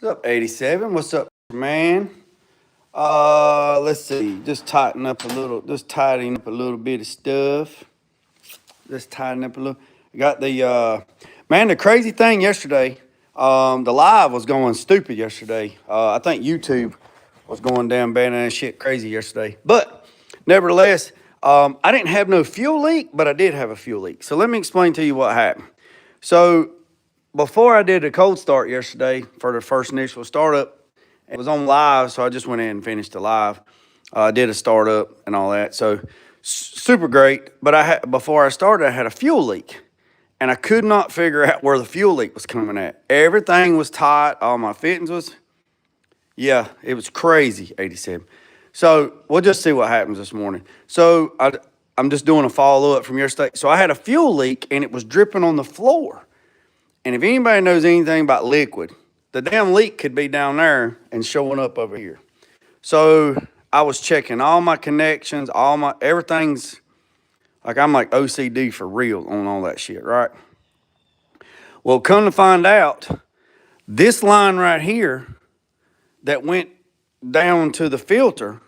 What's up, 87? What's up, man? Let's see. Just tighten up a little. Just tidying up a little bit of stuff. Just tidying up a little. Got the man. The crazy thing yesterday. The live was going stupid yesterday. I think YouTube was going down bad and shit crazy yesterday. But nevertheless, I didn't have no fuel leak, but I did have a fuel leak. So let me explain to you what happened. So before I did the cold start yesterday for the first initial startup, it was on live, so I just went in and finished the live. I did a startup and all that, so super great. But before I started, I had a fuel leak, and I could not figure out where the fuel leak was coming at. Everything was tight, all my fittings was, yeah, it was crazy, 87. So we'll just see what happens this morning. So I'm just doing a follow up from yesterday. So I had a fuel leak, and it was dripping on the floor. And if anybody knows anything about liquid, the damn leak could be down there and showing up over here. So I was checking all my connections, everything's like I'm like OCD for real on all that shit, right? Well, come to find out, this line right here that went down to the filter,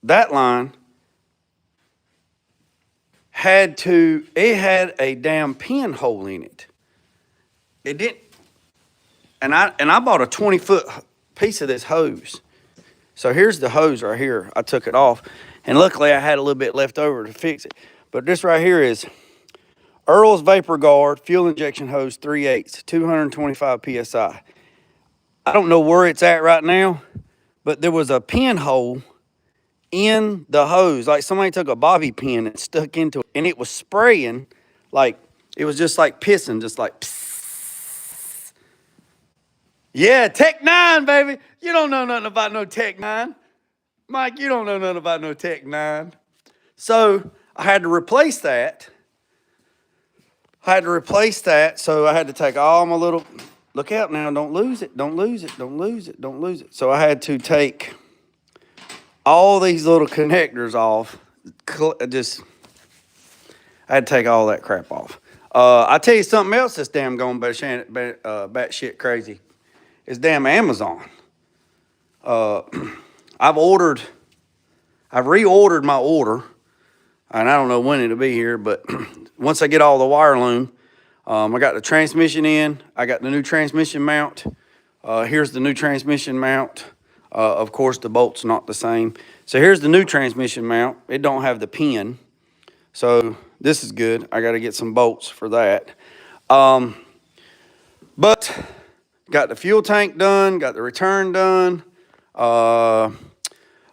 that line had a damn pinhole in it. It didn't. And I bought a 20-foot piece of this hose. So here's the hose right here. I took it off. And luckily I had a little bit left over to fix it. But this right here is Earl's Vapor Guard Fuel Injection Hose 3/8, 225 PSI. I don't know where it's at right now, but there was a pinhole in the hose. Like somebody took a bobby pin and stuck into it. And it was spraying like, it was just like pissing, just like psst. Yeah, Tech 9, baby. You don't know nothing about no Tech 9. Mike, you don't know nothing about no Tech 9. So I had to replace that. So I had to take all my little, look out now, don't lose it. So I had to take all these little connectors off. I had to take all that crap off. I tell you something else that's damn going batshit crazy. It's damn Amazon. I've reordered my order, and I don't know when it'll be here, but once I get all the wire loom, I got the transmission in, I got the new transmission mount. Here's the new transmission mount. Of course, the bolt's not the same. So here's the new transmission mount. It don't have the pin. So this is good. I got to get some bolts for that. But got the fuel tank done, got the return done. I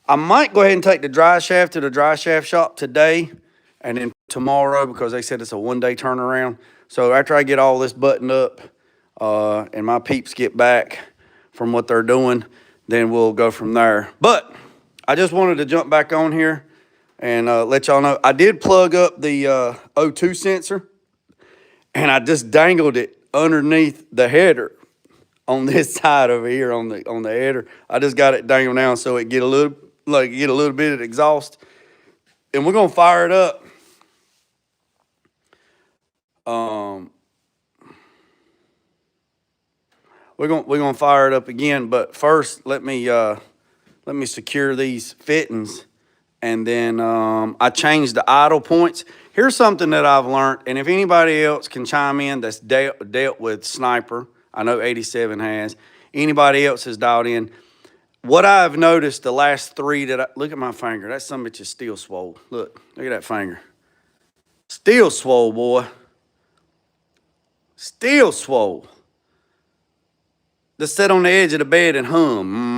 might go ahead and take the dry shaft to the dry shaft shop today and then tomorrow because they said it's a one-day turnaround. So after I get all this buttoned up and my peeps get back from what they're doing, then we'll go from there. But I just wanted to jump back on here and let y'all know. I did plug up the O2 sensor and I just dangled it underneath the header on this side over here on the header. I just got it dangled down so it get a little bit of exhaust. And we're gonna fire it up. We're gonna fire it up again, but first let me secure these fittings, and then I changed the idle points. Here's something that I've learned, and if anybody else can chime in that's dealt with Sniper, I know 87 has. Anybody else has dialed in. What I've noticed the last three look at my finger. That son of a bitch is still swole. Look at that finger. Still swole, boy. Still swole. Just sit on the edge of the bed and hum.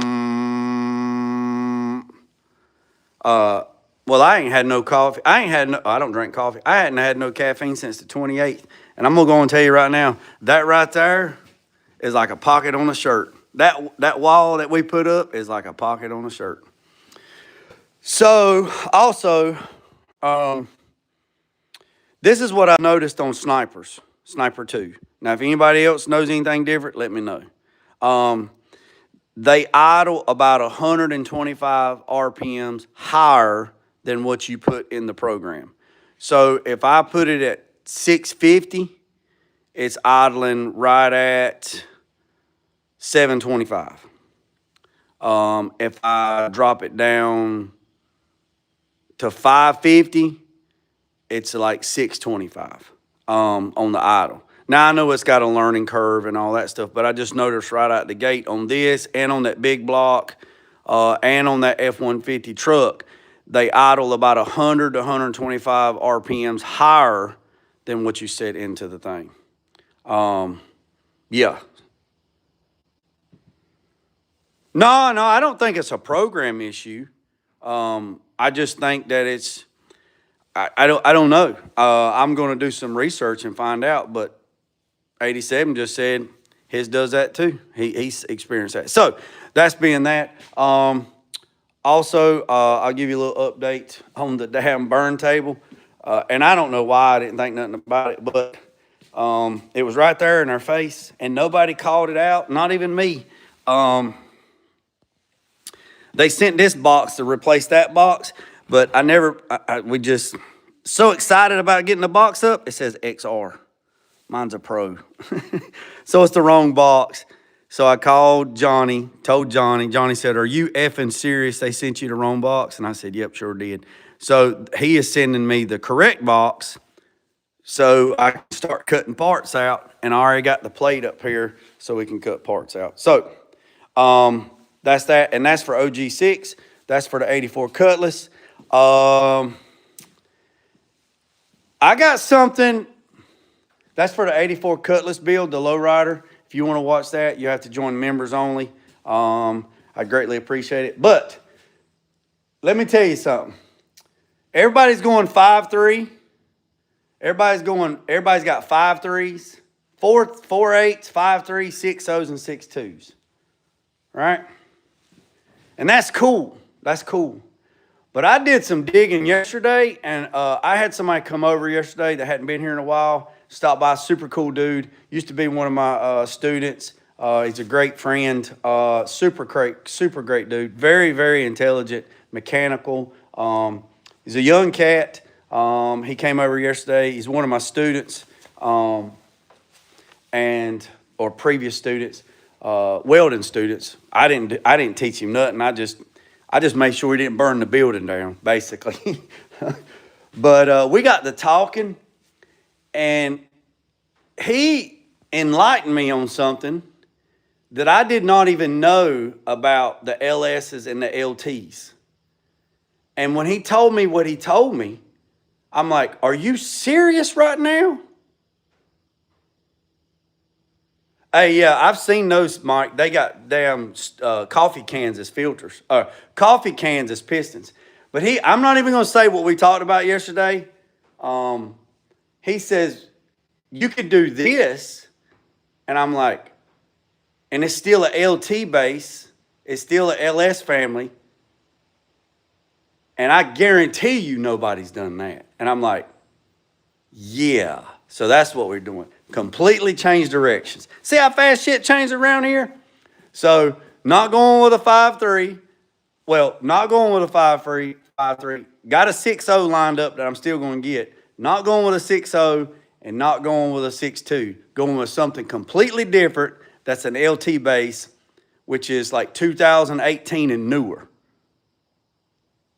Well, I ain't had no coffee. I don't drink coffee. I hadn't had no caffeine since the 28th. And I'm gonna go and tell you right now, that right there is like a pocket on a shirt. That wall that we put up is like a pocket on a shirt. So also, this is what I noticed on Sniper 2. Now, if anybody else knows anything different, let me know. They idle about 125 RPMs higher than what you put in the program. So if I put it at 650, it's idling right at $725. If I drop it down to 550, it's like $625 on the idle. Now I know it's got a learning curve and all that stuff, but I just noticed right out the gate on this and on that big block and on that F-150 truck, they idle about 100 to 125 RPMs higher than what you set into the thing. Yeah. No, I don't think it's a program issue. I just think that it's, I don't know. I'm going to do some research and find out, but 87 just said his does that too. He's experienced that. So that's being that. Also, I'll give you a little update on the damn burn table. And I don't know why I didn't think nothing about it, but it was right there in our face and nobody called it out, not even me. They sent this box to replace that box, but we just so excited about getting the box up. It says XR. Mine's a Pro. So it's the wrong box. So I called Johnny, told Johnny. Johnny said, "Are you effing serious? They sent you the wrong box?" And I said, "Yep, sure did." So he is sending me the correct box so I can start cutting parts out. And I already got the plate up here so we can cut parts out. So that's that. And that's for OG6. That's for the 84 Cutlass. I got something. That's for the 84 Cutlass build, the lowrider. If you want to watch that, you have to join members only. I greatly appreciate it. But let me tell you something. Everybody's going 5.3. Everybody's got 5.3s, 4.8s, 5.3s, 6.0s, and 6.2s. Right? And that's cool. That's cool. But I did some digging yesterday, and I had somebody come over yesterday that hadn't been here in a while. Stopped by, super cool dude. Used to be one of my students. He's a great friend. Super great dude. Very, very intelligent, mechanical. He's a young cat. He came over yesterday. He's one of my students, or previous students, welding students. I didn't teach him nothing. I just made sure he didn't burn the building down, basically. But we got to talking. And he enlightened me on something that I did not even know about the LSs and the LTs. And when he told me what he told me, I'm like, are you serious right now? Hey, yeah, I've seen those, Mike. They got damn coffee cans as filters, coffee cans as pistons. But I'm not even going to say what we talked about yesterday. He says, you could do this. And I'm like, and it's still a LT base. It's still a LS family. And I guarantee you nobody's done that. And I'm like, yeah. So that's what we're doing. Completely change directions. See how fast shit changed around here? So not going with a 5.3. Well, not going with a 5.3. Got a 6.0 lined up that I'm still going to get. Not going with a 6.0 and not going with a 6.2. Going with something completely different that's an LT base, which is like 2018 and newer.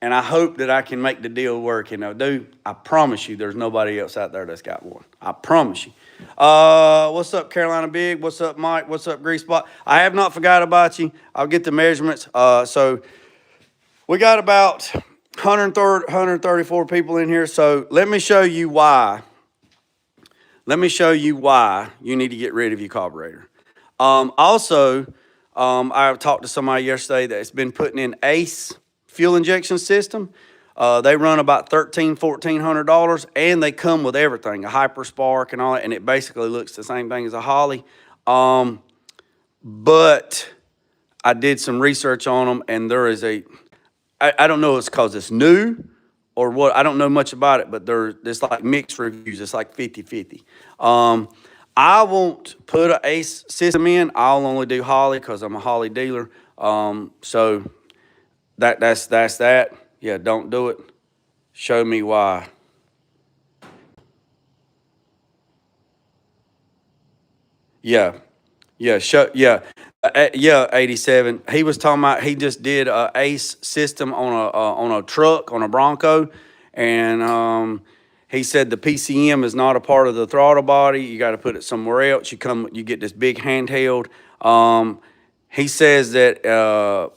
And I hope that I can make the deal work. Dude, I promise you there's nobody else out there that's got one. I promise you. What's up, Carolina Big? What's up, Mike? What's up, Grease Spot? I have not forgot about you. I'll get the measurements. So we got about 134 people in here. So let me show you why. Let me show you why you need to get rid of your carburetor. Also, I talked to somebody yesterday that's been putting in ACE fuel injection system. They run about $1,400, and they come with everything, a hyperspark and all that, and it basically looks the same thing as a Holly. But I did some research on them, and there is I don't know if it's because it's new or what. I don't know much about it, but there's like mixed reviews. It's like 50-50. I won't put an ACE system in. I'll only do Holly because I'm a Holly dealer. So that's that. Yeah, don't do it. Show me why. Yeah. Yeah, 87. He was talking about he just did a ACE system on a truck on a Bronco, and he said the PCM is not a part of the throttle body. You got to put it somewhere else. You get this big handheld. He says that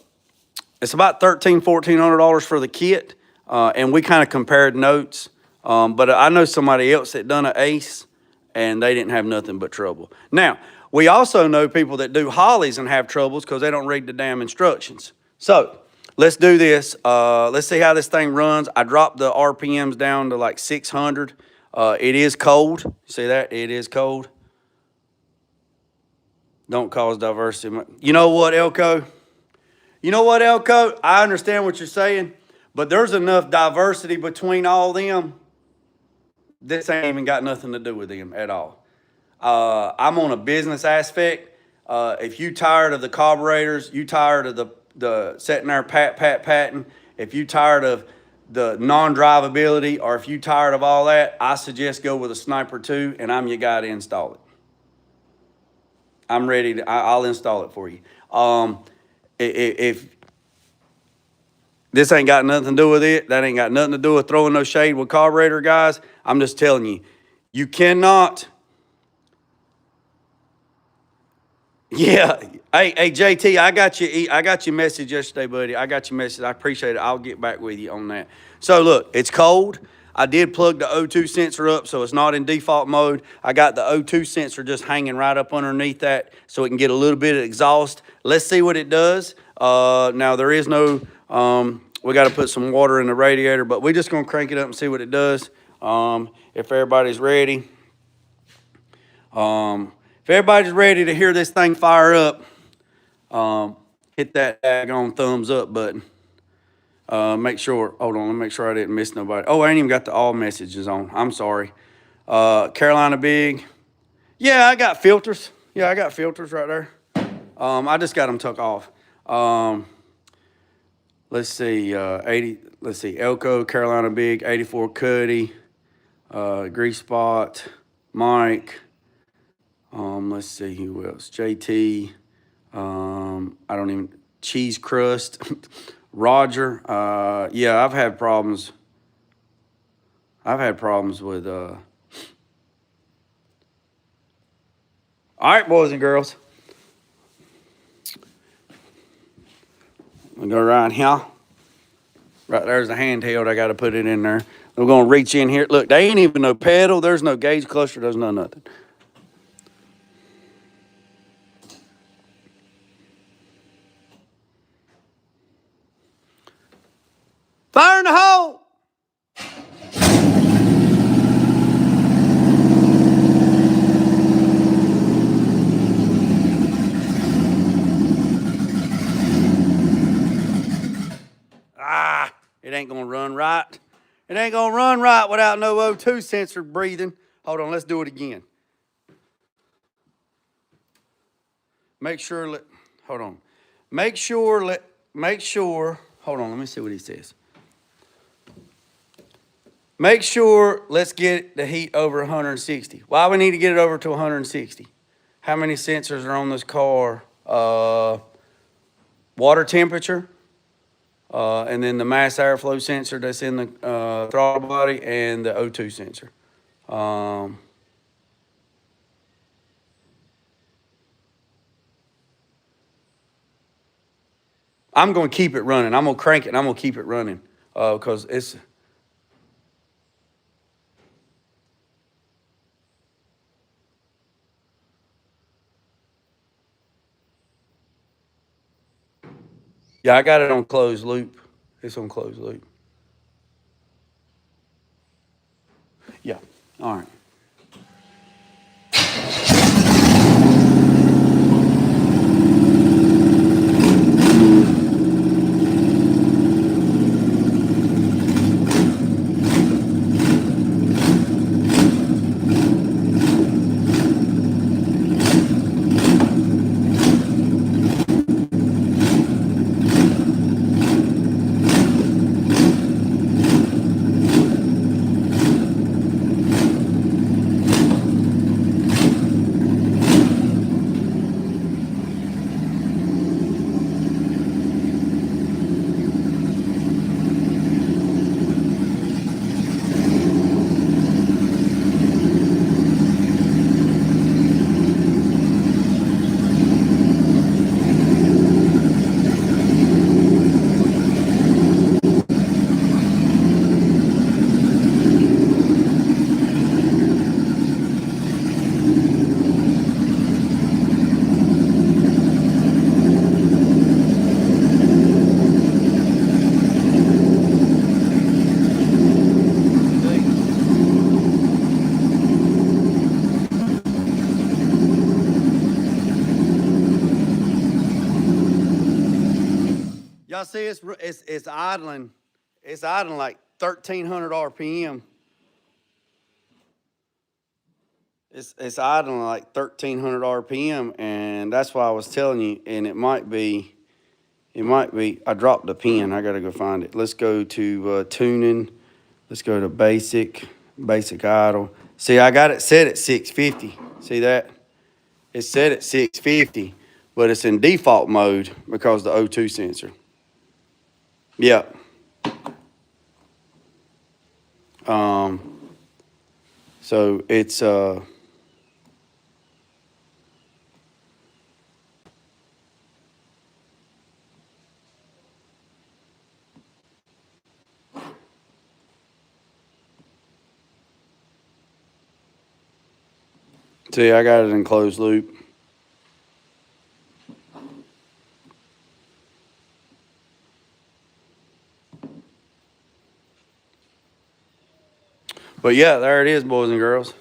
it's about $1,400 for the kit, and we kind of compared notes. But I know somebody else that done an ACE, and they didn't have nothing but trouble. Now, we also know people that do Hollies and have troubles because they don't read the damn instructions. So let's do this. Let's see how this thing runs. I dropped the RPMs down to like 600. It is cold. See that? It is cold. Don't cause diversity. You know what, Elko? I understand what you're saying, but there's enough diversity between all them. This ain't even got nothing to do with them at all. I'm on a business aspect. If you tired of the carburetors, you tired of the sitting there patting, if you tired of the non-drivability, or if you tired of all that, I suggest go with a Sniper 2, and I'm your guy to install it. I'm ready to, I'll install it for you. If this ain't got nothing to do with it, that ain't got nothing to do with throwing no shade with carburetor guys. I'm just telling you, you cannot. Yeah. Hey, JT, I got your message yesterday, buddy. I got your message. I appreciate it. I'll get back with you on that. So look, it's cold. I did plug the O2 sensor up, so it's not in default mode. I got the O2 sensor just hanging right up underneath that so it can get a little bit of exhaust. Let's see what it does. Now there is no, we got to put some water in the radiator, but we're just going to crank it up and see what it does. If everybody's ready. If everybody's ready to hear this thing fire up, hit that daggone thumbs up button. Make sure, hold on, let me make sure I didn't miss nobody. Oh, I ain't even got the all messages on. I'm sorry. Carolina Big. Yeah, I got filters. Yeah, I got filters right there. I just got them took off. Let's see, Elko, Carolina Big, 84 Cuddy, Grease Spot, Mike. Let's see who else. JT. I don't even, Cheese Crust. Roger. Yeah, I've had problems. With, all right, boys and girls. We'll go right here. Right there's the handheld. I got to put it in there. We're going to reach in here. Look, there ain't even no pedal. There's no gauge cluster. There's no nothing. Fire in the hole! It ain't gonna run right. It ain't gonna run right without no O2 sensor breathing. Hold on, let's do it again. Make sure, hold on. Make sure, hold on, let me see what he says. Make sure, let's get the heat over 160. Why we need to get it over to 160? How many sensors are on this car? Water temperature, and then the mass airflow sensor that's in the throttle body, and the O2 sensor. I'm going to keep it running. I'm going to crank it, and I'm going to keep it running because it's... Yeah, I got it on closed loop. It's on closed loop. Yeah, all right. y'all see it's idling. It's idling like 1,300 RPM. It's idling like 1,300 RPM, and that's why I was telling you. And it might be. I dropped the pin. I gotta go find it. Let's go to tuning. Let's go to basic idle. See, I got it set at 650. See that? It's set at 650, but it's in default mode because the O2 sensor. Yeah. So it's see, I got it in closed loop. But yeah, there it is, boys and girls.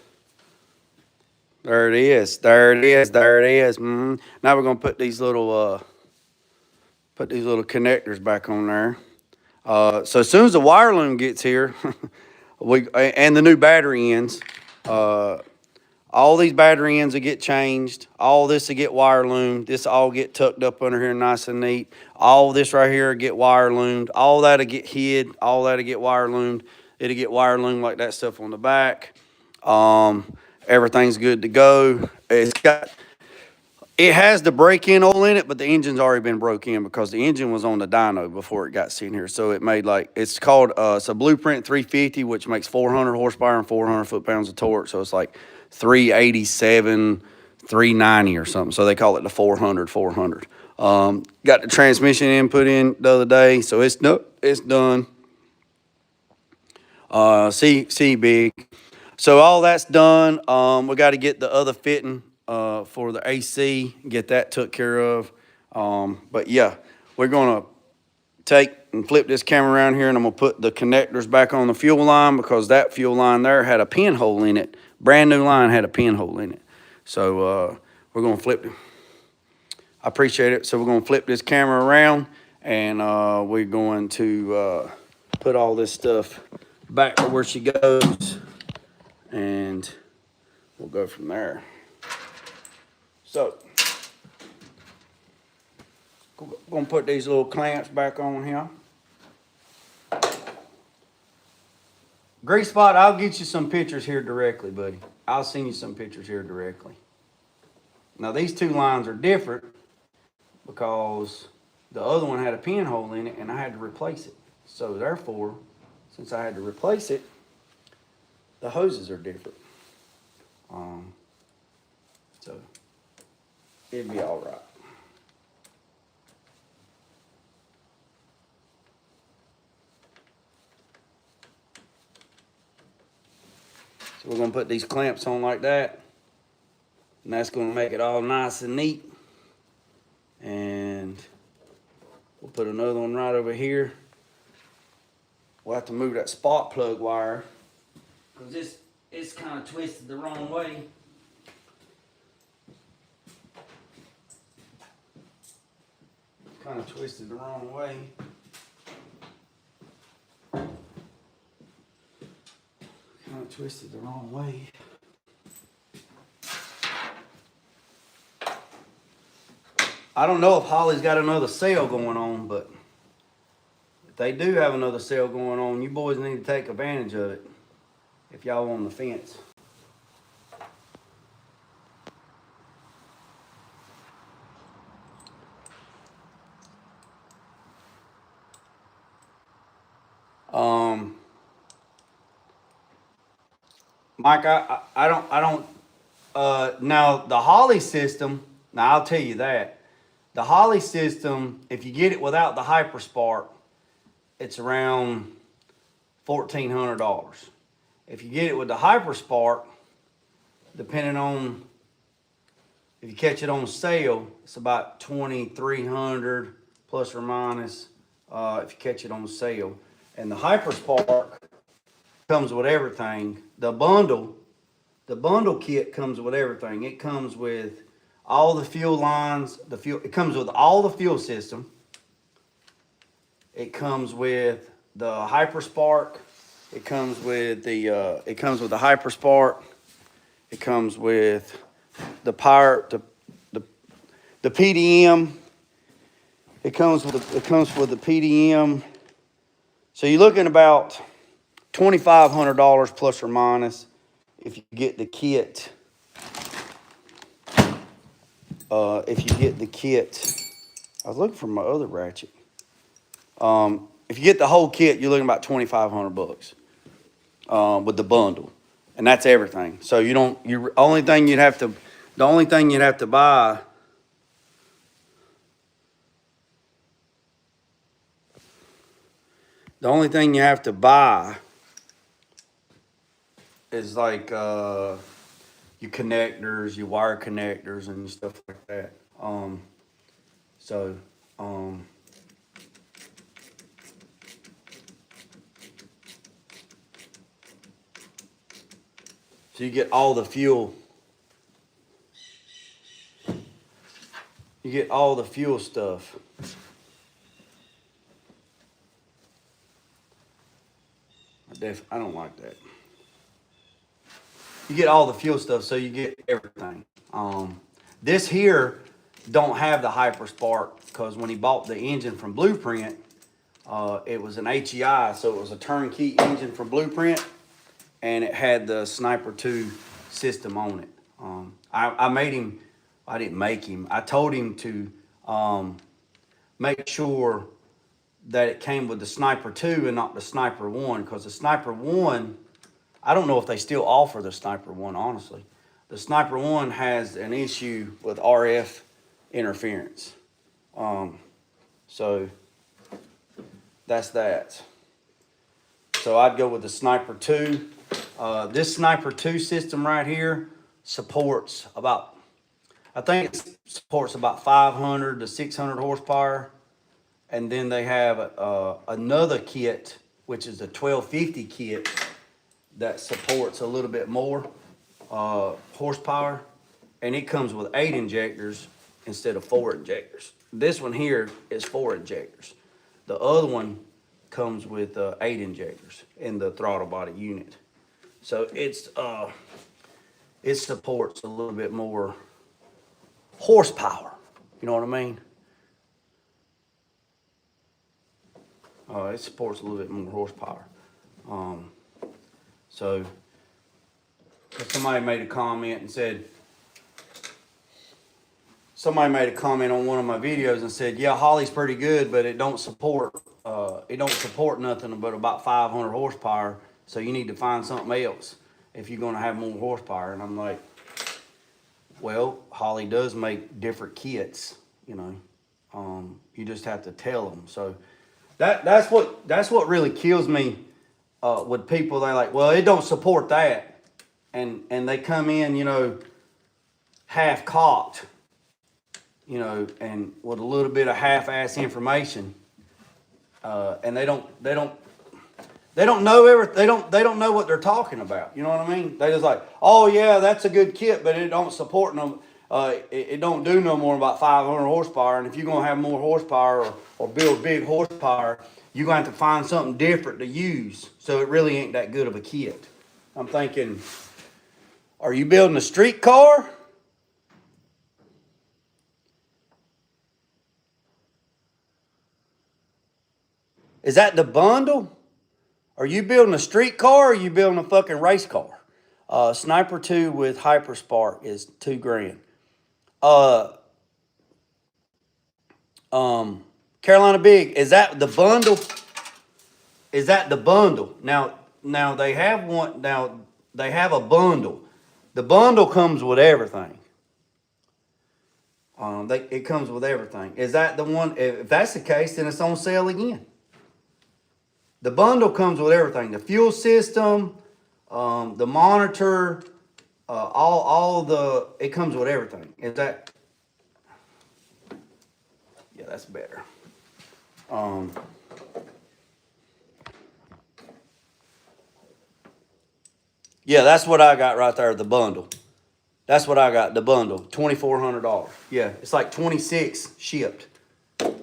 There it is. There it is. There it is. Mm-hmm. Now we're gonna put these little connectors back on there. So as soon as the wire loom gets here, and the new battery ends, all these battery ends will get changed. All this will get wire loomed. This all get tucked up under here nice and neat. All this right here will get wire loomed. All that'll get hid. All that'll get wire loomed. It'll get wire loomed like that stuff on the back. Everything's good to go. It has the break-in oil in it, but the engine's already been broke in because the engine was on the dyno before it got sitting here. So it made it's called, it's a Blueprint 350, which makes 400 horsepower and 400 foot-pounds of torque. So it's like 387, 390 or something. So they call it the 400. Got the transmission input in the other day, so it's done. See big. So all that's done. We got to get the other fitting for the AC, get that took care of. But yeah, we're gonna take and flip this camera around here, and I'm gonna put the connectors back on the fuel line because that fuel line there had a pinhole in it. Brand new line had a pinhole in it. So we're gonna flip it. I appreciate it. So we're gonna flip this camera around, and we're going to put all this stuff back to where she goes, and we'll go from there. So, we're gonna put these little clamps back on here. Grease Spot, I'll get you some pictures here directly, buddy. I'll send you some pictures here directly. Now, these two lines are different because the other one had a pinhole in it and I had to replace it. So, therefore, since I had to replace it, the hoses are different. So, it'd be all right. So we're gonna put these clamps on like that, and that's gonna make it all nice and neat. And we'll put another one right over here. We'll have to move that spark plug wire because it's kind of twisted the wrong way. Kind of twisted the wrong way. Kind of twisted the wrong way. I don't know if Holly's got another sale going on, but if they do have another sale going on, you boys need to take advantage of it if y'all on the fence. Mike, I don't, now the Holly system, now I'll tell you that. The Holly system, if you get it without the Hyperspark, it's around $1,400. If you get it with the Hyperspark, depending on, if you catch it on sale, it's about $2,300 plus or minus if you catch it on sale. And the Hyperspark comes with everything. The bundle kit comes with everything. It comes with all the fuel lines, it comes with all the fuel system. It comes with the Hyperspark. It comes with the Hyperspark. It comes with the power, the PDM. It comes with the PDM. So you're looking about $2,500 plus or minus if you get the kit. If you get the kit, I was looking for my other ratchet. If you get the whole kit, you're looking about $2,500 with the bundle, and that's everything. So you don't. The only thing you'd have to buy. The only thing you have to buy is like your connectors, your wire connectors, and stuff like that. So you get all the fuel. You get all the fuel stuff. I don't like that. You get all the fuel stuff, so you get everything. This here don't have the Hyperspark because when he bought the engine from Blueprint, it was an HEI, so it was a turnkey engine from Blueprint, and it had the Sniper 2 system on it. I made him. I didn't make him. I told him to make sure that it came with the Sniper 2 and not the Sniper 1, because the Sniper 1, I don't know if they still offer the Sniper 1, honestly. The Sniper 1 has an issue with RF interference. So that's that. So I'd go with the Sniper 2. This Sniper 2 system right here supports about, I think it supports about 500 to 600 horsepower. And then they have another kit, which is a 1250 kit, that supports a little bit more horsepower. And it comes with 8 injectors instead of 4 injectors. This one here is 4 injectors. The other one comes with 8 injectors in the throttle body unit. So it supports a little bit more horsepower. You know what I mean? It supports a little bit more horsepower. So somebody made a comment on one of my videos and said, yeah, Holley's pretty good, but it don't support nothing but about 500 horsepower. So you need to find something else if you're going to have more horsepower. And I'm like, well, Holley does make different kits, you know. You just have to tell them. So that's what really kills me with people. They're like, well, it don't support that, and they come in, you know, half cocked, you know, and with a little bit of half-ass information, and they don't know what they're talking about. You know what I mean? They just like, oh yeah, that's a good kit, but it don't support no. It don't do no more than about 500 horsepower, and if you're gonna have more horsepower or build big horsepower, you're gonna have to find something different to use. So it really ain't that good of a kit. I'm thinking, are you building a street car? Is that the bundle? Are you building a street car or are you building a fucking race car? Sniper 2 with Hyperspark is $2,000. Carolina Big, is that the bundle? Is that the bundle? Now they have one. Now they have a bundle. The bundle comes with everything. It comes with everything. Is that the one? If that's the case, then it's on sale again. The bundle comes with everything: the fuel system, the monitor, it comes with everything. Is that? Yeah, that's better. Yeah, that's what I got right there, the bundle. That's what I got, the bundle, $2,400. Yeah, it's like 26 shipped.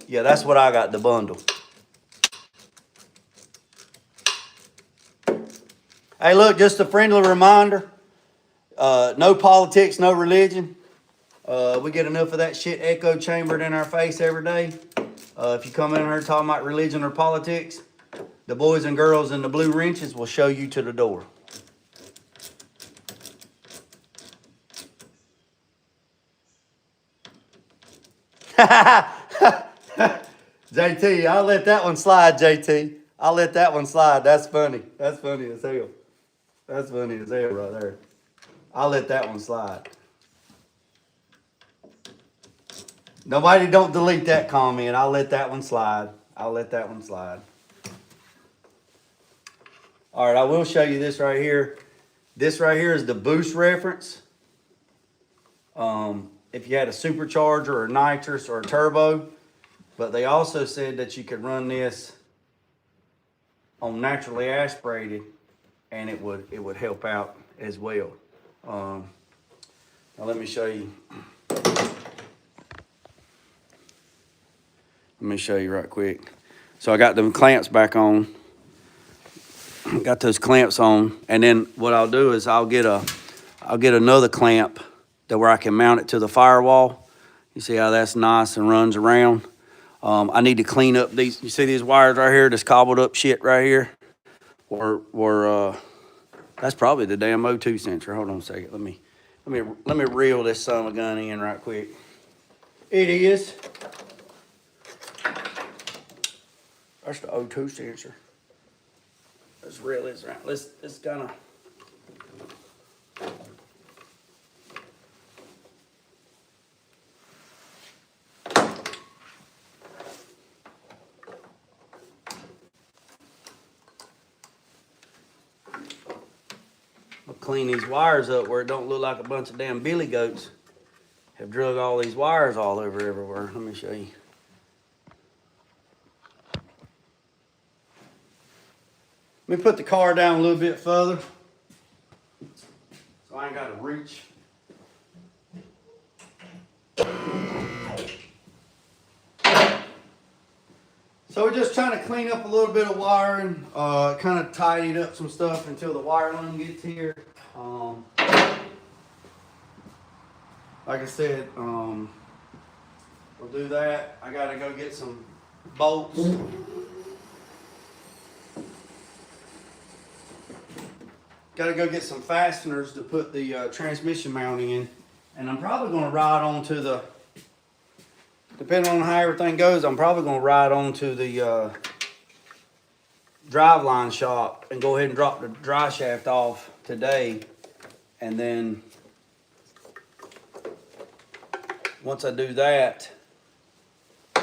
Yeah, that's what I got, the bundle. Hey, look, just a friendly reminder. No politics, no religion. We get enough of that shit echo chambered in our face every day. If you come in here talking about religion or politics, the boys and girls in the blue wrenches will show you to the door. JT, I'll let that one slide, JT. I'll let that one slide. That's funny. That's funny as hell. That's funny as hell right there. I'll let that one slide. Nobody don't delete that comment. I'll let that one slide. I'll let that one slide. All right, I will show you this right here. This right here is the boost reference. If you had a supercharger or nitrous or a turbo, but they also said that you could run this on naturally aspirated and it would help out as well. Now let me show you. Let me show you right quick. So I got them clamps back on. Got those clamps on, and then what I'll do is I'll get another clamp that where I can mount it to the firewall. You see how that's nice and runs around. I need to clean up these. You see these wires right here, this cobbled up shit right here. That's probably the damn O2 sensor. Hold on a second. Let me reel this son of a gun in right quick. It is. That's the O2 sensor. Let's reel this around. Let's kind of. I'll clean these wires up where it don't look like a bunch of damn billy goats have drug all these wires all over everywhere. Let me show you. Let me put the car down a little bit further so I ain't got to reach. So we're just trying to clean up a little bit of wiring, kind of tidied up some stuff until the wire line gets here. Like I said, we'll do that. I gotta go get some bolts. Gotta go get some fasteners to put the transmission mounting in. And I'm probably gonna ride on to the, depending on how everything goes, I'm probably gonna ride on to the driveline shop and go ahead and drop the dry shaft off today. And then once I do that,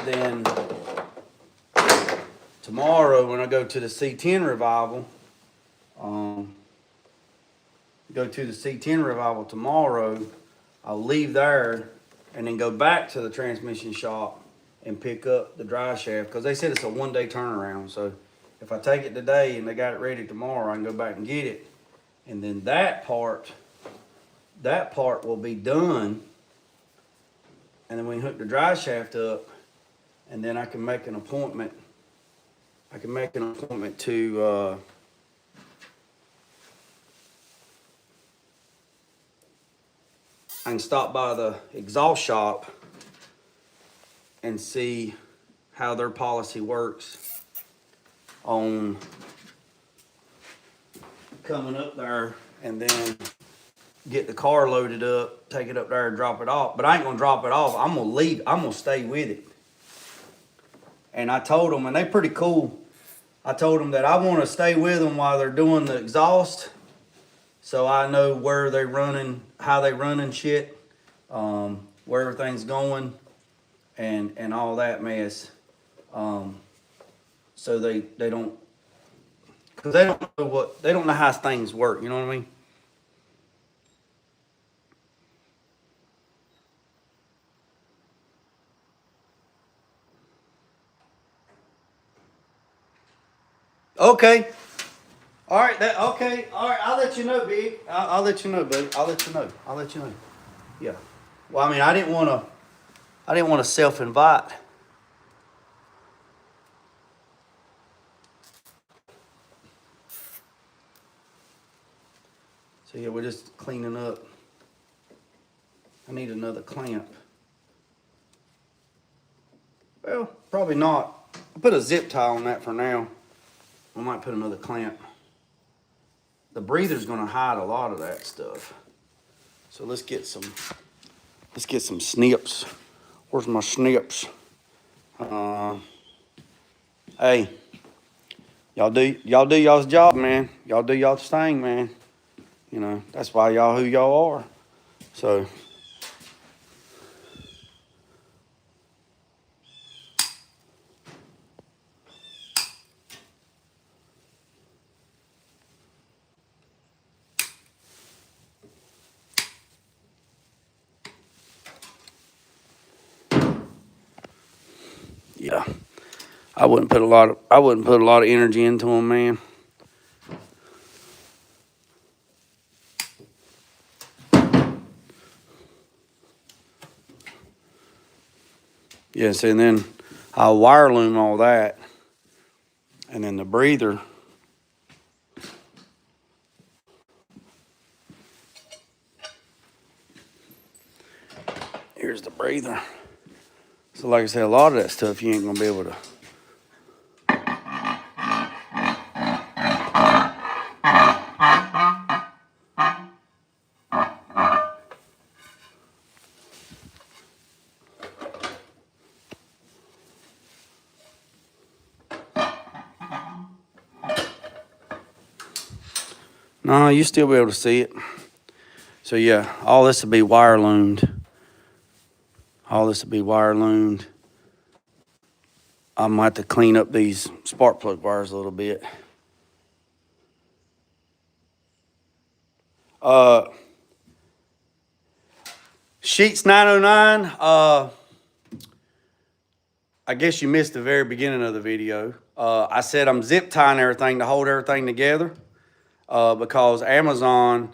then tomorrow when I go to the C10 revival, tomorrow, I'll leave there and then go back to the transmission shop and pick up the dry shaft, because they said it's a 1 day turnaround. So if I take it today and they got it ready tomorrow, I can go back and get it. And then that part will be done. And then we can hook the dry shaft up, and then I can make an appointment. I can stop by the exhaust shop and see how their policy works on coming up there, and then get the car loaded up, take it up there and drop it off. But I ain't gonna drop it off. I'm gonna leave. I'm gonna stay with it. And I told them, and they pretty cool. I told them that I want to stay with them while they're doing the exhaust, so I know where they're running, how they running shit, where everything's going, and all that mess. So they don't, because they don't know how things work. You know what I mean? Okay. All right. Okay. All right. I'll let you know, Big. I'll let you know, buddy. I'll let you know. Yeah. Well, I mean, I didn't want to self-invite. So yeah, we're just cleaning up. I need another clamp. Well, probably not. I'll put a zip tie on that for now. I might put another clamp. The breather's gonna hide a lot of that stuff. So let's get some snips. Where's my snips? Hey, y'all do y'all's job, man. Y'all do y'all's thing, man. You know, that's why y'all who y'all are. So yeah. I wouldn't put a lot of energy into them, man. Yes, and then I'll wire loom all that. And then the breather. Here's the breather. So like I said, a lot of that stuff you ain't gonna be able to. No, you still be able to see it. So yeah, all this will be wire loomed. All this will be wire loomed. I might have to clean up these spark plug wires a little bit. Sheets 909. I guess you missed the very beginning of the video. I said I'm zip tying everything to hold everything together because Amazon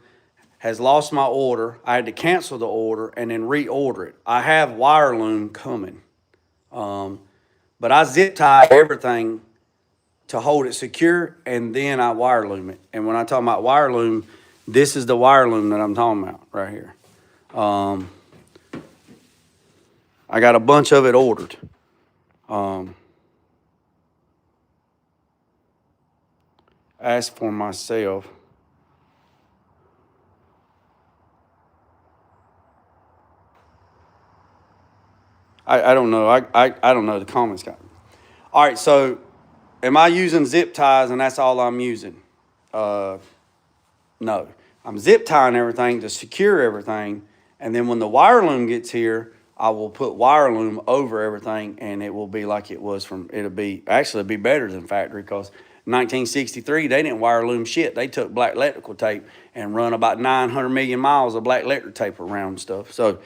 has lost my order. I had to cancel the order and then reorder it. I have wire loom coming. But I zip tie everything to hold it secure, and then I wire loom it. And when I talk about wire loom, this is the wire loom that I'm talking about right here. I got a bunch of it ordered. Asked for myself. I don't know. I don't know. The comments got me. All right, so am I using zip ties and that's all I'm using? No. I'm zip tying everything to secure everything, and then when the wire loom gets here, I will put wire loom over everything, and it will be like it was from, it'll be better than factory, because 1963, they didn't wire loom shit. They took black electrical tape and run about 900 million miles of black electric tape around stuff. So,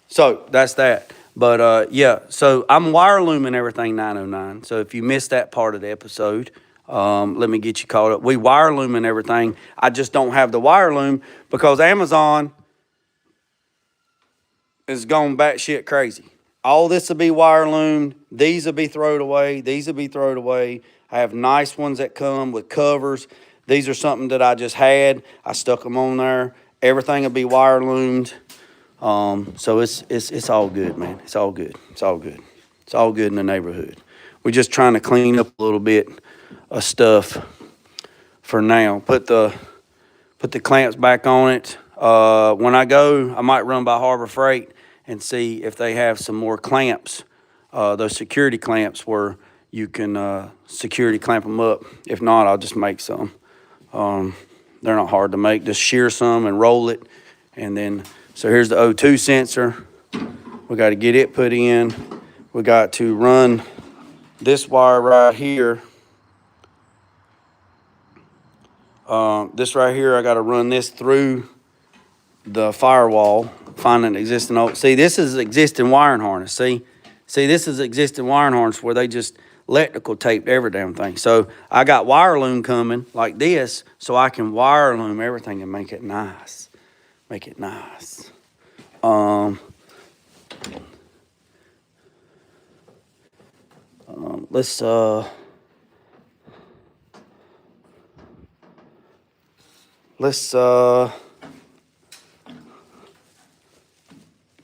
so that's that. But yeah, so I'm wire looming everything 909. So if you missed that part of the episode, let me get you caught up. We wire looming everything. I just don't have the wire loom because Amazon is going batshit crazy. All this will be wire loomed. These will be thrown away. These will be thrown away. I have nice ones that come with covers. These are something that I just had. I stuck them on there. Everything will be wire loomed. So it's all good, man. It's all good. It's all good. It's all good in the neighborhood. We're just trying to clean up a little bit of stuff for now. Put the clamps back on it. When I go, I might run by Harbor Freight and see if they have some more clamps, those security clamps where you can security clamp them up. If not, I'll just make some. They're not hard to make. Just shear some and roll it, and then. So here's the O2 sensor. We got to get it put in. We got to run this wire right here. This right here, I got to run this through the firewall, find an existing. See, this is existing wiring harness. See, this is existing wiring harness where they just electrical taped every damn thing. So I got wire loom coming like this, so I can wire loom everything and make it nice. Make it nice. Let's Let's, well,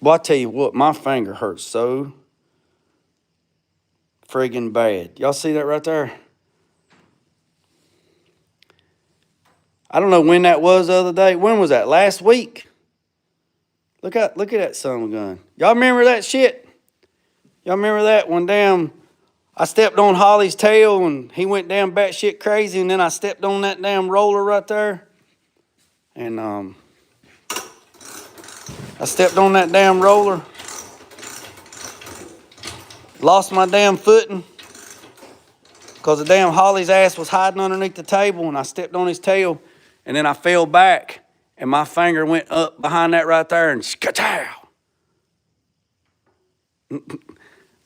I tell you what, my finger hurts so friggin' bad. Y'all see that right there? I don't know when that was the other day. When was that? Last week? Look at that son of a gun. Y'all remember that shit? Y'all remember that one damn, I stepped on Holly's tail and he went down batshit crazy, and then I stepped on that damn roller right there. And I stepped on that damn roller. Lost my damn footing. Because the damn Holly's ass was hiding underneath the table, and I stepped on his tail, and then I fell back, and my finger went up behind that right there, and ska-chow.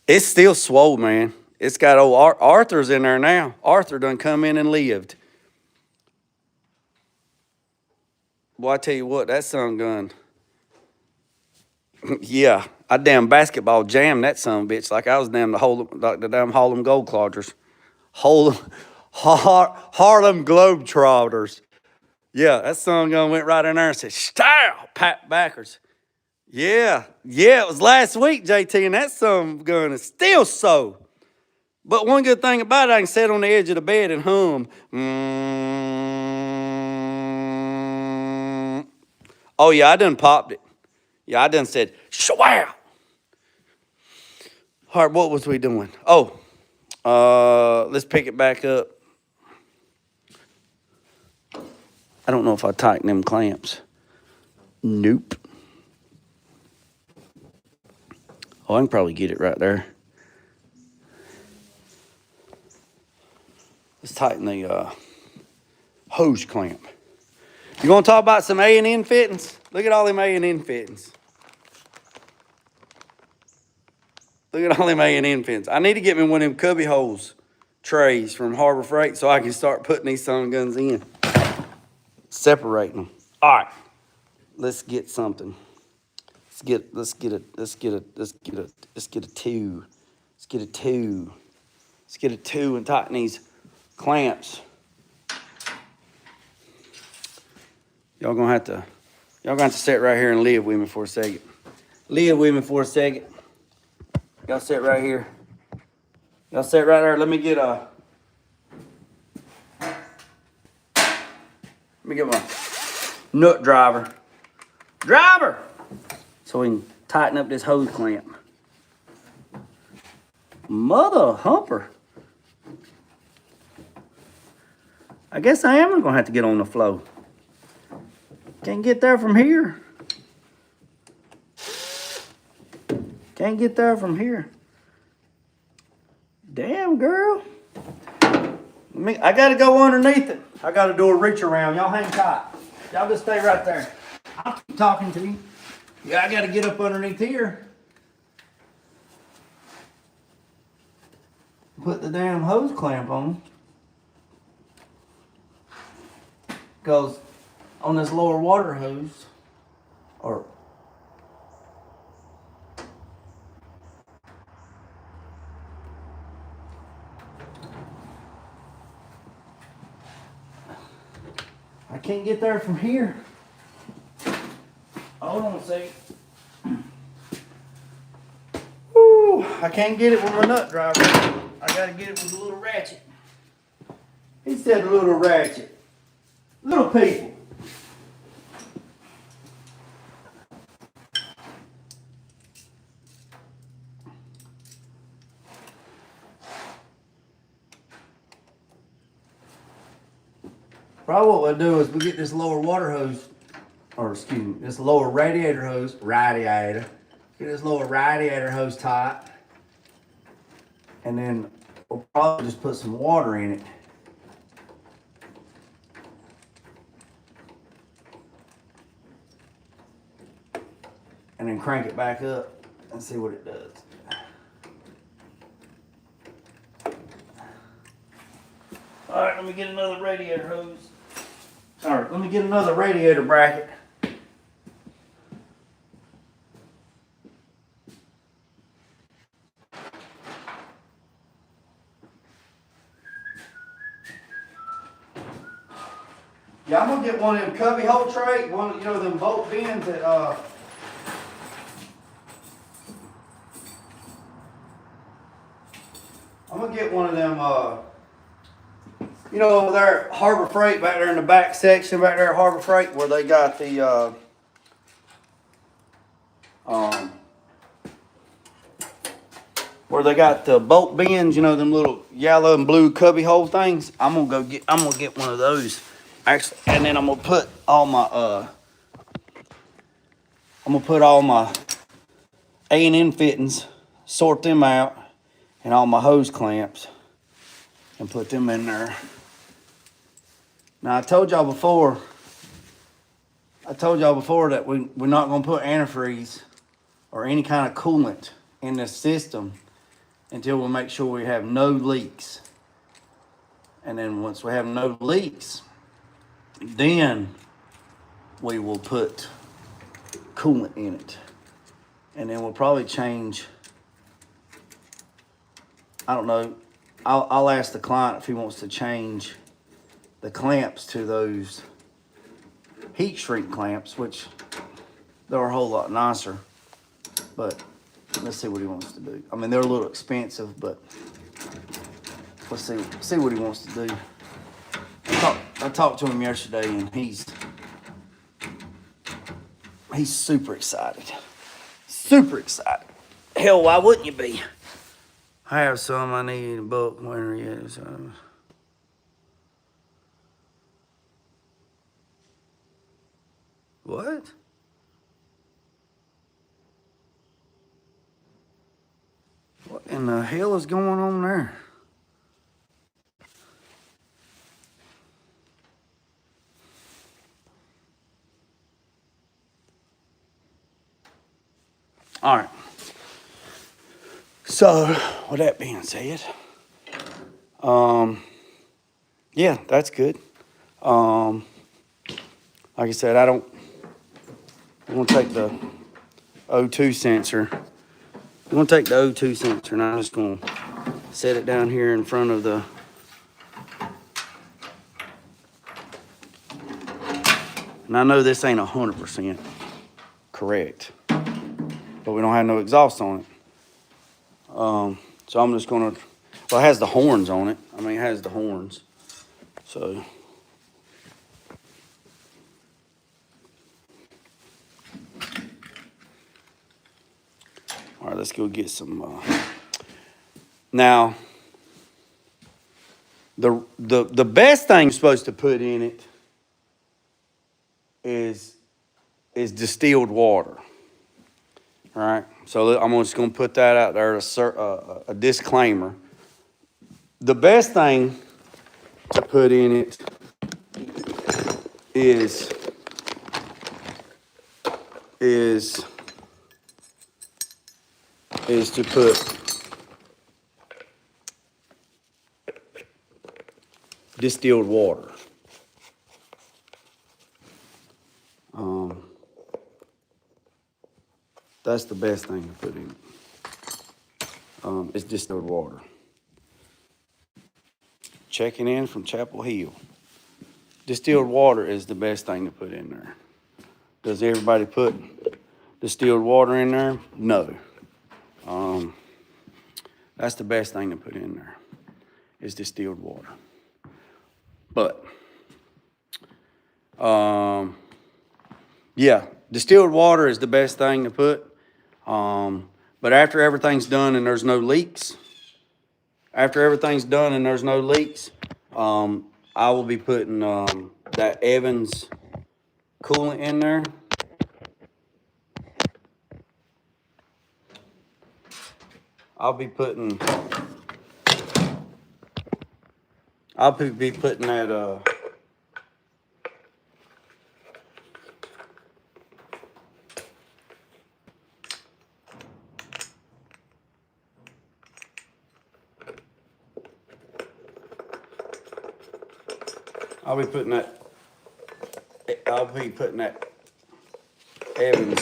It's still swole, man. It's got old Arthur's in there now. Arthur done come in and lived. Boy, I tell you what, that son gun. Yeah, I damn basketball jammed that son of a bitch like I was damn the damn Harlem Globetrotters. Harlem Globetrotters. Yeah, that son gun went right in there and said, "Stow!" Pat backwards. Yeah, it was last week, JT, and that son gun is still so. But one good thing about it, I can sit on the edge of the bed and hum. Oh, yeah, I done popped it. Yeah, I done said, "Shwow!" All right, what was we doing? Oh, let's pick it back up. I don't know if I tighten them clamps. Nope. Oh, I can probably get it right there. Let's tighten the hose clamp. You want to talk about some A&N fittings? Look at all them A&N fittings. Look at all them A&N fittings. I need to get me one of them cubby holes trays from Harbor Freight so I can start putting these son guns in. Separating them. All right. Let's get something. Let's get a 2. Let's get a 2 and tighten these clamps. Y'all gonna have to sit right here and live with me for a second. Live with me for a second. Y'all sit right here. Y'all sit right there. Let me get my nut driver. So we can tighten up this hose clamp. Mother humper. I guess I am gonna have to get on the floor. Can't get there from here. Damn, girl. I gotta go underneath it. I gotta do a reach around. Y'all hang tight. Y'all just stay right there. I'll keep talking to you. Yeah, I gotta get up underneath here. Put the damn hose clamp on. Because on this lower water hose, I can't get there from here. Hold on a second. Woo, I can't get it with my nut driver. I gotta get it with a little ratchet. He said a little ratchet. Little people. Probably what we'll do is we get this lower water hose, or excuse me, this lower radiator hose, get this lower radiator hose tight, and then we'll probably just put some water in it. And then crank it back up and see what it does. All right, let me get another radiator hose. All right, let me get another radiator bracket. Yeah, I'm gonna get one of them cubby hole tray, one, you know, them bolt bins that I'm gonna get one of them you know, over there at Harbor Freight, back there in the back section, back there at Harbor Freight, where they got the um where they got the bolt bins, you know, them little yellow and blue cubby hole things. I'm gonna get one of those. Actually, and then I'm gonna put all my A&N fittings, sort them out, and all my hose clamps, and put them in there. Now I told y'all before that we're not gonna put antifreeze or any kind of coolant in this system until we make sure we have no leaks. And then once we have no leaks, then we will put coolant in it. And then we'll probably change, I don't know, I'll ask the client if he wants to change the clamps to those heat shrink clamps, which they're a whole lot nicer. But let's see what he wants to do. I mean, they're a little expensive, but let's see what he wants to do. I talked to him yesterday, and he's super excited. Super excited. Hell, why wouldn't you be? I have some I need in bulk winter yet. So. What? What in the hell is going on there? All right. So, with that being said, yeah, that's good. Like I said, I'm gonna take the O2 sensor. I'm gonna take the O2 sensor, and I'm just gonna set it down here in front of the. And I know this ain't 100% correct, but we don't have no exhaust on it. So I'm just gonna, well, it has the horns on it. I mean, it has the horns. So. All right, let's go get some, now, the best thing you're supposed to put in it is distilled water. All right, so I'm just gonna put that out there, a disclaimer. The best thing to put in it is to put distilled water. That's the best thing to put in it. It's distilled water. Checking in from Chapel Hill. Distilled water is the best thing to put in there. Does everybody put distilled water in there? No. That's the best thing to put in there, is distilled water. But, yeah, distilled water is the best thing to put. But after everything's done and there's no leaks, I will be putting that Evans coolant in there. I'll be putting that Evans.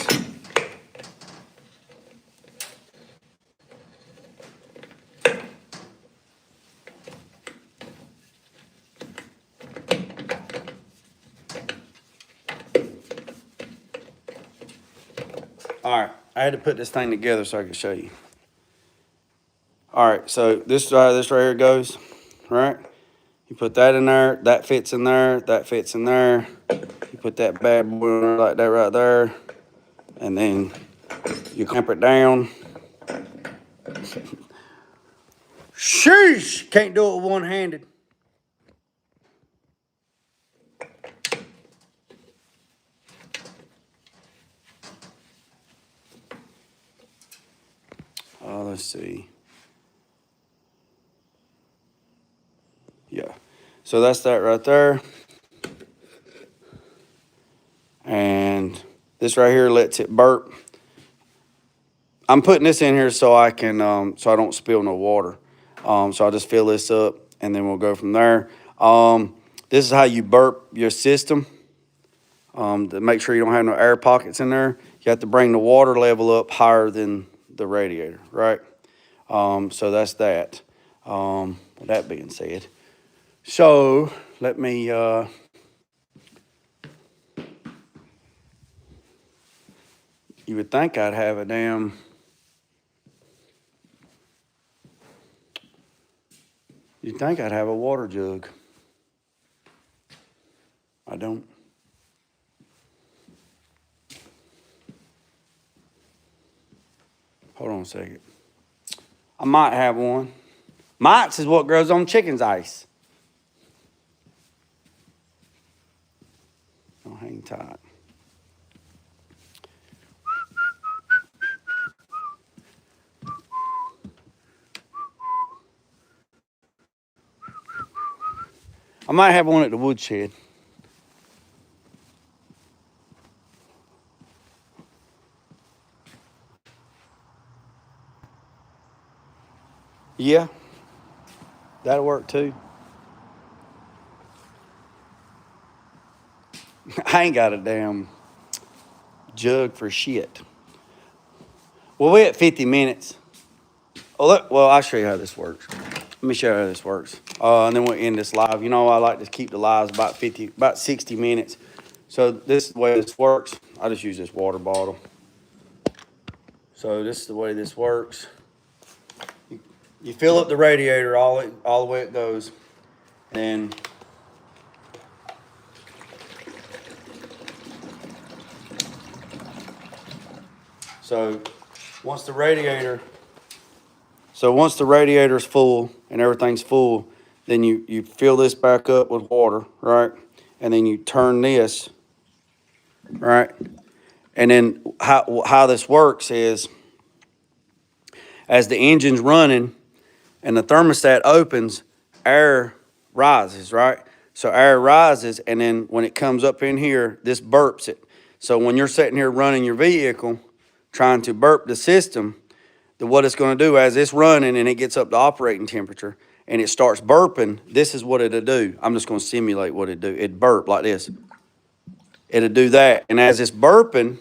All right, I had to put this thing together so I could show you. All right, so this right here goes, right? You put that in there, that fits in there, that fits in there. You put that bad boy in there like that right there, and then you clamp it down. Sheesh, can't do it with one-handed. Let's see. Yeah, so that's that right there. And this right here lets it burp. I'm putting this in here so I can, so I don't spill no water. So I'll just fill this up and then we'll go from there. This is how you burp your system. To make sure you don't have no air pockets in there. You have to bring the water level up higher than the radiator, right? So that's that. With that being said, so let me, you would think I'd have a damn, you'd think I'd have a water jug. I don't. Hold on a second. I might have one. Mites is what grows on chicken's ice. Don't hang tight. I might have one at the woodshed. Yeah, that'll work too. I ain't got a damn jug for shit. Well, we're at 50 minutes. Oh, look, well, I'll show you how this works. Let me show you how this works. And then we'll end this live. You know, I like to keep the lives about 60 minutes. So this is the way this works. I just use this water bottle. So this is the way this works. You fill up the radiator all the way it goes. And so once the radiator's full and everything's full, then you fill this back up with water, right? And then you turn this, right? And then how this works is as the engine's running and the thermostat opens, air rises, right? So air rises, and then when it comes up in here, this burps it. So when you're sitting here running your vehicle, trying to burp the system, what it's going to do as it's running and it gets up to operating temperature and it starts burping, this is what it'll do. I'm just going to simulate what it'd do. It'd burp like this. It'll do that. And as it's burping,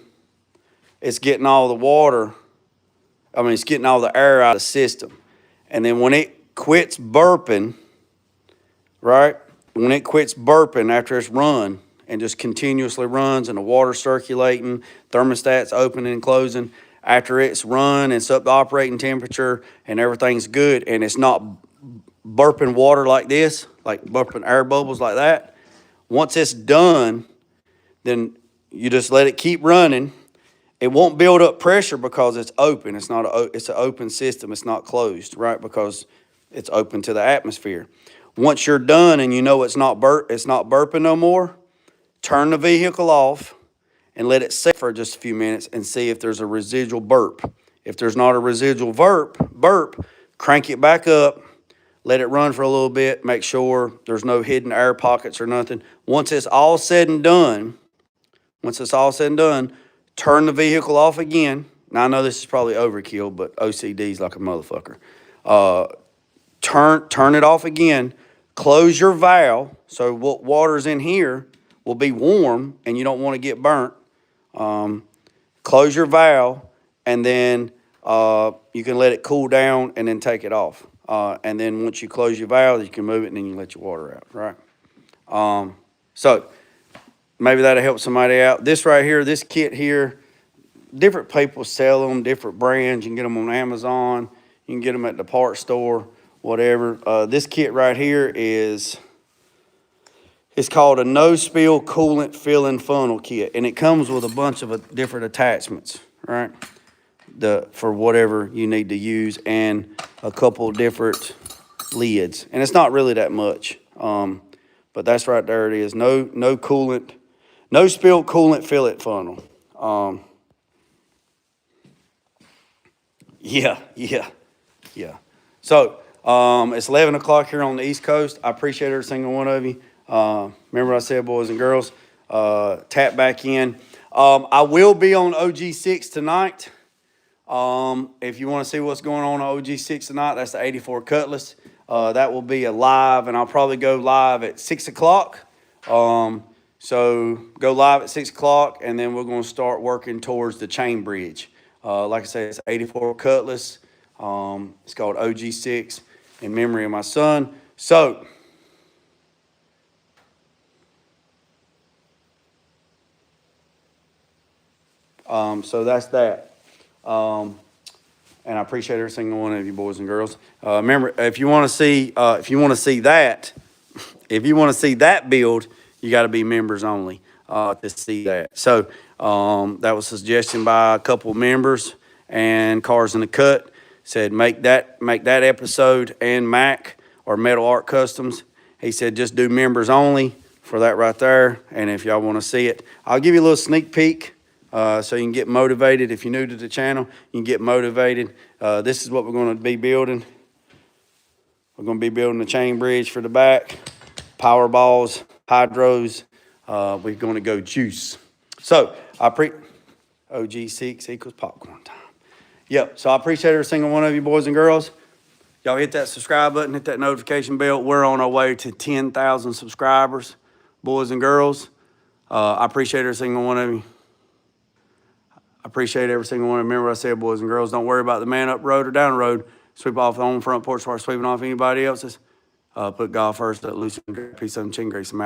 it's getting all the water, it's getting all the air out of the system. And then when it quits burping, right? When it quits burping after it's run and just continuously runs and the water's circulating, thermostat's opening and closing, after it's run and it's up to operating temperature and everything's good and it's not burping water like this, like burping air bubbles like that, once it's done, then you just let it keep running. It won't build up pressure because it's open. It's an open system. It's not closed, right? Because it's open to the atmosphere. Once you're done and you know it's not burping no more, turn the vehicle off and let it sit for just a few minutes and see if there's a residual burp. If there's not a residual burp, crank it back up, let it run for a little bit, make sure there's no hidden air pockets or nothing. Once it's all said and done, turn the vehicle off again. Now, I know this is probably overkill, but OCD's like a motherfucker. Turn it off again. Close your valve so what water's in here will be warm and you don't want to get burnt. Close your valve and then you can let it cool down and then take it off. And then once you close your valve, you can move it and then you let your water out, right? So maybe that'll help somebody out. This right here, this kit here, different people sell them, different brands. You can get them on Amazon. You can get them at the parts store, whatever. This kit right here it's called a no-spill coolant filling funnel kit, and it comes with a bunch of different attachments, right? For whatever you need to use, and a couple different lids. And it's not really that much, but that's right there. It is no coolant, no spill coolant fillet funnel. Yeah. So it's 11 o'clock here on the East Coast. I appreciate every single one of you. Remember what I said, boys and girls, tap back in. I will be on OG6 tonight. If you want to see what's going on OG6 tonight, that's the 84 Cutlass. That will be a live, and I'll probably go live at 6 o'clock. So go live at 6 o'clock, and then we're going to start working towards the chain bridge. Like I said, it's 84 Cutlass. It's called OG6 in memory of my son. So that's that. And I appreciate every single one of you, boys and girls. Remember, if you want to see that build, you got to be members only to see that. So that was a suggestion by a couple of members, and Cars in the Cut said make that episode and Mac or Metal Art Customs. He said just do members only for that right there. And if y'all want to see it, I'll give you a little sneak peek. So you can get motivated. If you're new to the channel, you can get motivated. This is what we're going to be building. We're going to be building the chain bridge for the back, power balls, hydros. We're going to go juice. So OG6 equals popcorn time. Yep. So I appreciate every single one of you, boys and girls. Y'all hit that subscribe button, hit that notification bell. We're on our way to 10,000 subscribers, boys and girls. I appreciate every single one of you. I appreciate every single one. Remember what I said, boys and girls, don't worry about the man up road or down the road. Sweep off the own front porch while sweeping off anybody else's. Put God first, let loose, peace, and chin grease.